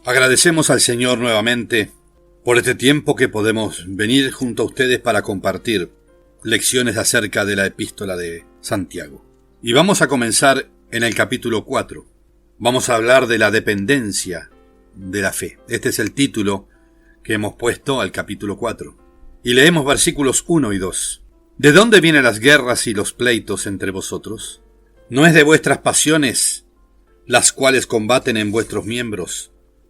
Agradecemos al Señor nuevamente por este tiempo que podemos venir junto a ustedes para compartir lecciones acerca de la epístola de Santiago. Y vamos a comenzar en el capítulo 4. Vamos a hablar de la dependencia de la fe. Este es el título que hemos puesto al capítulo 4. Y leemos versículos 1 y 2. ¿De dónde vienen las guerras y los pleitos entre vosotros? ¿No es de vuestras pasiones las cuales combaten en vuestros miembros?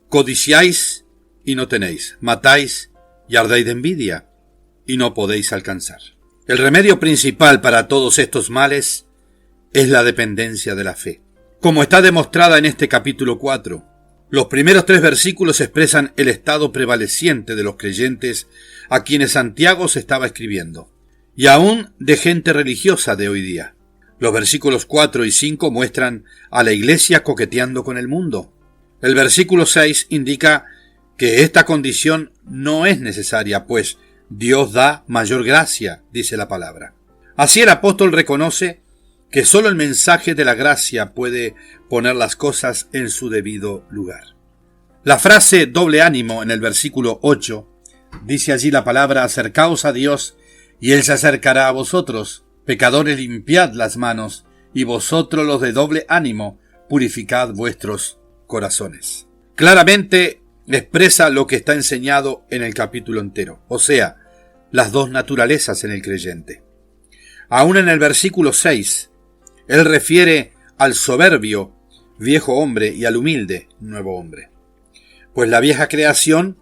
Codiciáis y no tenéis, matáis y ardéis de envidia y no podéis alcanzar. El remedio principal para todos estos males es la dependencia de la fe, como está demostrada en este capítulo 4. Los primeros 3 versículos expresan el estado prevaleciente de los creyentes a quienes Santiago se estaba escribiendo, y aún de gente religiosa de hoy día. Los versículos 4 y 5 muestran a la iglesia coqueteando con el mundo. El versículo 6 indica que esta condición no es necesaria, pues Dios da mayor gracia, dice la palabra. Así el apóstol reconoce que solo el mensaje de la gracia puede poner las cosas en su debido lugar. La frase doble ánimo en el versículo 8 dice allí la palabra: acercaos a Dios y Él se acercará a vosotros. Pecadores, limpiad las manos, y vosotros los de doble ánimo, purificad vuestros corazones. Claramente expresa lo que está enseñado en el capítulo entero, o sea, las dos naturalezas en el creyente. Aún en el versículo 6, él refiere al soberbio viejo hombre y al humilde nuevo hombre. Pues la vieja creación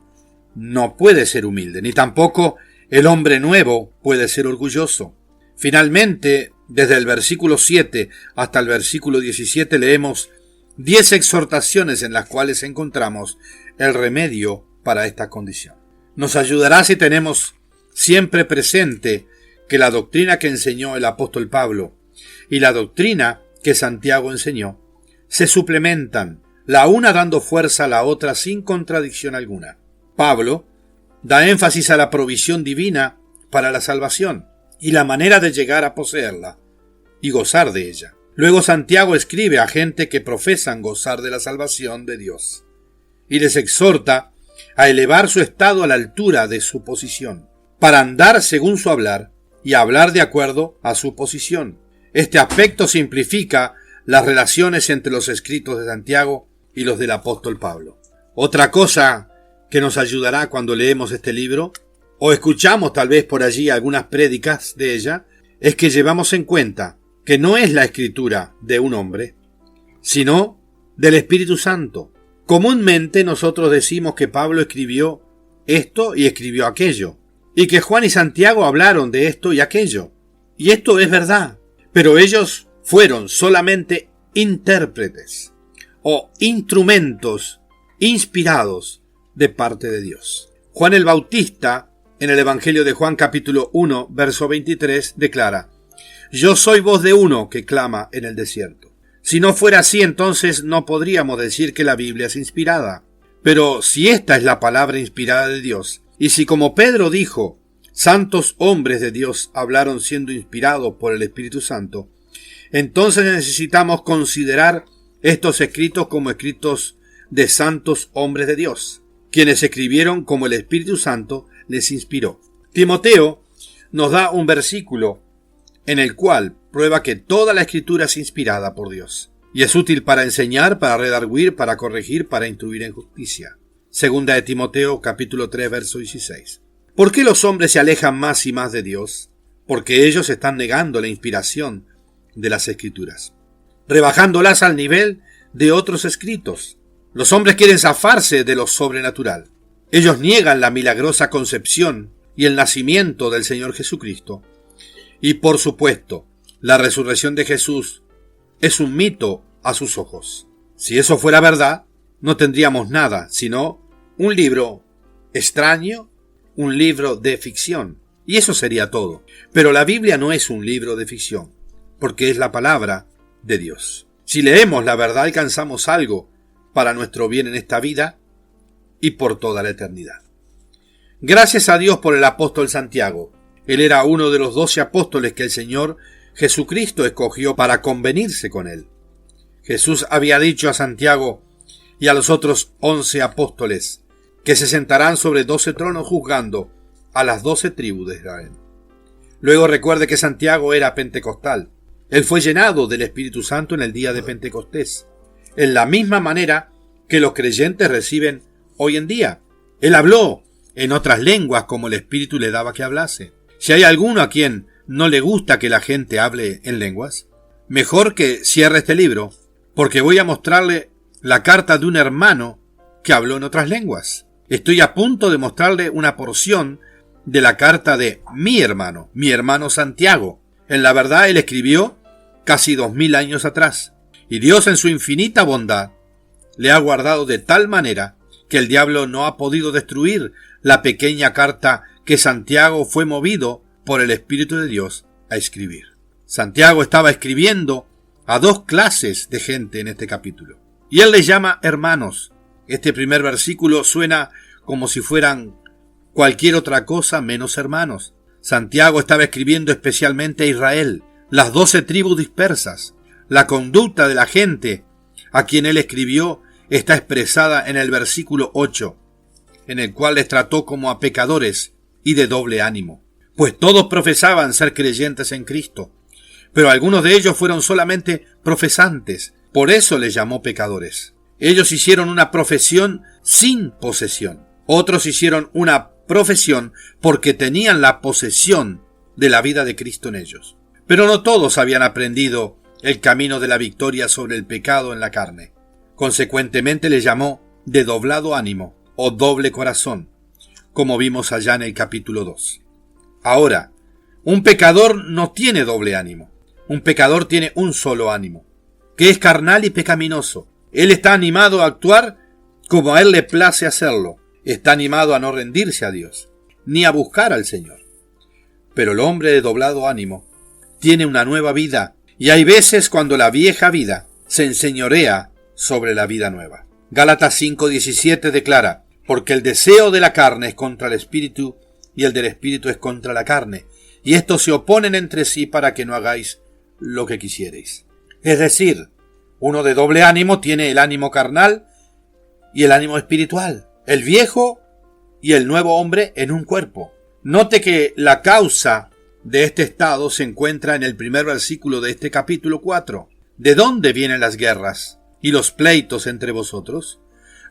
no puede ser humilde, ni tampoco el hombre nuevo puede ser orgulloso. Finalmente, desde el versículo 7 hasta el versículo 17 leemos 10 exhortaciones en las cuales encontramos el remedio para esta condición. Nos ayudará si tenemos siempre presente que la doctrina que enseñó el apóstol Pablo y la doctrina que Santiago enseñó se suplementan, la una dando fuerza a la otra sin contradicción alguna. Pablo da énfasis a la provisión divina para la salvación y la manera de llegar a poseerla y gozar de ella. Luego Santiago escribe a gente que profesan gozar de la salvación de Dios y les exhorta a elevar su estado a la altura de su posición, para andar según su hablar y hablar de acuerdo a su posición. Este aspecto simplifica las relaciones entre los escritos de Santiago y los del apóstol Pablo. Otra cosa que nos ayudará cuando leemos este libro, o escuchamos tal vez por allí algunas prédicas de ella, es que llevamos en cuenta que no es la escritura de un hombre, sino del Espíritu Santo. Comúnmente nosotros decimos que Pablo escribió esto y escribió aquello, y que Juan y Santiago hablaron de esto y aquello. Y esto es verdad, pero ellos fueron solamente intérpretes o instrumentos inspirados de parte de Dios. Juan el Bautista, en el Evangelio de Juan capítulo 1, verso 23, declara: yo soy voz de uno que clama en el desierto. Si no fuera así, entonces no podríamos decir que la Biblia es inspirada. Pero si esta es la palabra inspirada de Dios, y si como Pedro dijo, santos hombres de Dios hablaron siendo inspirados por el Espíritu Santo, entonces necesitamos considerar estos escritos como escritos de santos hombres de Dios, quienes escribieron como el Espíritu Santo les inspiró. Timoteo nos da un versículo en el cual prueba que toda la escritura es inspirada por Dios y es útil para enseñar, para redarguir, para corregir, para instruir en justicia. Segunda de Timoteo capítulo 3 verso 16. ¿Por qué los hombres se alejan más y más de Dios? Porque ellos están negando la inspiración de las escrituras, rebajándolas al nivel de otros escritos. Los hombres quieren zafarse de lo sobrenatural. Ellos niegan la milagrosa concepción y el nacimiento del Señor Jesucristo. Y por supuesto, la resurrección de Jesús es un mito a sus ojos. Si eso fuera verdad, no tendríamos nada, sino un libro extraño, un libro de ficción. Y eso sería todo. Pero la Biblia no es un libro de ficción, porque es la palabra de Dios. Si leemos la verdad, alcanzamos algo para nuestro bien en esta vida y por toda la eternidad. Gracias a Dios por el apóstol Santiago. Él era uno de los 12 apóstoles que el Señor Jesucristo escogió para convenirse con él. Jesús había dicho a Santiago y a los otros 11 apóstoles, que se sentarán sobre 12 tronos juzgando a las 12 tribus de Israel. Luego recuerde que Santiago era pentecostal. Él fue llenado del Espíritu Santo en el día de Pentecostés, en la misma manera que los creyentes reciben hoy en día. Él habló en otras lenguas como el Espíritu le daba que hablase. Si hay alguno a quien no le gusta que la gente hable en lenguas, mejor que cierre este libro, porque voy a mostrarle la carta de un hermano que habló en otras lenguas. Estoy a punto de mostrarle una porción de la carta de mi hermano Santiago. En la verdad, él escribió casi 2000 años atrás, y Dios en su infinita bondad le ha guardado de tal manera que el diablo no ha podido destruir la pequeña carta que Santiago fue movido por el Espíritu de Dios a escribir. Santiago estaba escribiendo a 2 clases de gente en este capítulo, y él les llama hermanos. Este primer versículo suena como si fueran cualquier otra cosa menos hermanos. Santiago estaba escribiendo especialmente a Israel, las 12 tribus dispersas. La conducta de la gente a quien él escribió está expresada en el versículo 8, en el cual les trató como a pecadores y de doble ánimo, pues todos profesaban ser creyentes en Cristo, pero algunos de ellos fueron solamente profesantes, por eso les llamó pecadores. Ellos hicieron una profesión sin posesión. Otros hicieron una profesión porque tenían la posesión de la vida de Cristo en ellos. Pero no todos habían aprendido el camino de la victoria sobre el pecado en la carne. Consecuentemente les llamó de doblado ánimo o doble corazón, como vimos allá en el capítulo 2. Ahora, un pecador no tiene doble ánimo. Un pecador tiene un solo ánimo, que es carnal y pecaminoso. Él está animado a actuar como a él le place hacerlo. Está animado a no rendirse a Dios, ni a buscar al Señor. Pero el hombre de doblado ánimo tiene una nueva vida, y hay veces cuando la vieja vida se enseñorea sobre la vida nueva. Gálatas 5:17 declara: porque el deseo de la carne es contra el espíritu, y el del espíritu es contra la carne, y estos se oponen entre sí para que no hagáis lo que quisierais. Es decir, uno de doble ánimo tiene el ánimo carnal y el ánimo espiritual, el viejo y el nuevo hombre en un cuerpo. Note que la causa de este estado se encuentra en el primer versículo de este capítulo 4. ¿De dónde vienen las guerras y los pleitos entre vosotros?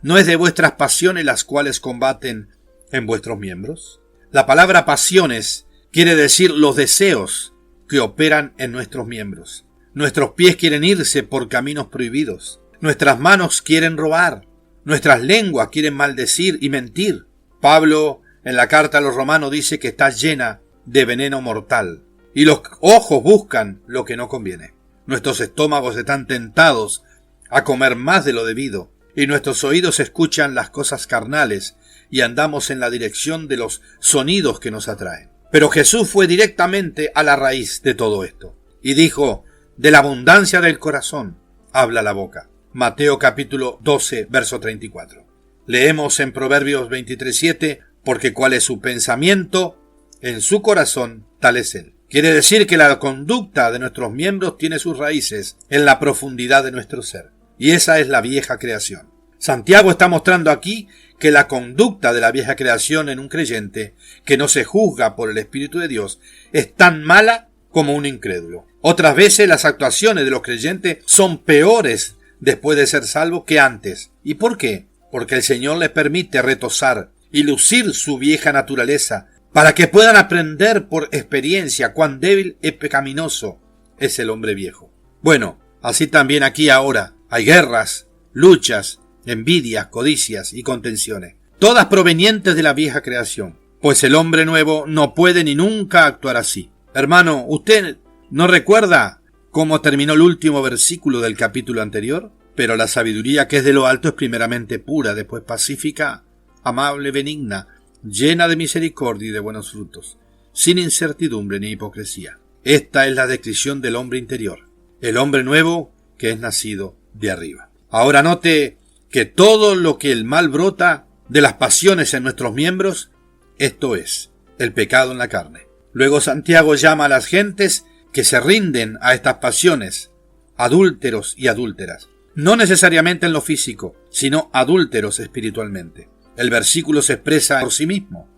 ¿No es de vuestras pasiones las cuales combaten en vuestros miembros? La palabra pasiones quiere decir los deseos que operan en nuestros miembros. Nuestros pies quieren irse por caminos prohibidos. Nuestras manos quieren robar. Nuestras lenguas quieren maldecir y mentir. Pablo, en la carta a los romanos, dice que está llena de veneno mortal. Y los ojos buscan lo que no conviene. Nuestros estómagos están tentados a comer más de lo debido. Y nuestros oídos escuchan las cosas carnales y andamos en la dirección de los sonidos que nos atraen. Pero Jesús fue directamente a la raíz de todo esto. Y dijo: de la abundancia del corazón habla la boca. Mateo capítulo 12, verso 34. Leemos en Proverbios 23:7, porque cuál es su pensamiento en su corazón, tal es él. Quiere decir que la conducta de nuestros miembros tiene sus raíces en la profundidad de nuestro ser. Y esa es la vieja creación. Santiago está mostrando aquí que la conducta de la vieja creación en un creyente que no se juzga por el Espíritu de Dios es tan mala como un incrédulo. Otras veces las actuaciones de los creyentes son peores después de ser salvos que antes. ¿Y por qué? Porque el Señor les permite retosar y lucir su vieja naturaleza para que puedan aprender por experiencia cuán débil y pecaminoso es el hombre viejo. Bueno, así también aquí ahora hay guerras, luchas, envidias, codicias y contenciones, todas provenientes de la vieja creación, pues el hombre nuevo no puede ni nunca actuar así. Hermano, ¿usted no recuerda cómo terminó el último versículo del capítulo anterior? Pero la sabiduría que es de lo alto es primeramente pura, después pacífica, amable, benigna, llena de misericordia y de buenos frutos, sin incertidumbre ni hipocresía. Esta es la descripción del hombre interior, el hombre nuevo que es nacido de arriba. Ahora note que todo lo que el mal brota de las pasiones en nuestros miembros, esto es, el pecado en la carne. Luego Santiago llama a las gentes que se rinden a estas pasiones, adúlteros y adúlteras. no necesariamente en lo físico, sino adúlteros espiritualmente. El versículo se expresa por sí mismo.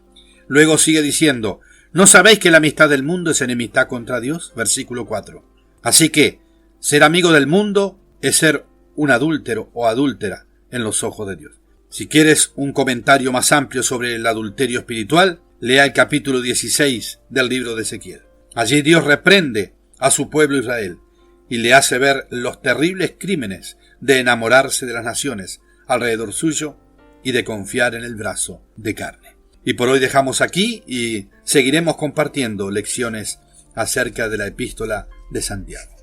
Luego sigue diciendo, ¿no sabéis que la amistad del mundo es enemistad contra Dios? Versículo 4. Así que, ser amigo del mundo es ser un adúltero o adúltera en los ojos de Dios. Si quieres un comentario más amplio sobre el adulterio espiritual, lea el capítulo 16 del libro de Ezequiel. Allí Dios reprende a su pueblo Israel y le hace ver los terribles crímenes de enamorarse de las naciones alrededor suyo y de confiar en el brazo de carne. Y por hoy dejamos aquí y seguiremos compartiendo lecciones acerca de la epístola de Santiago.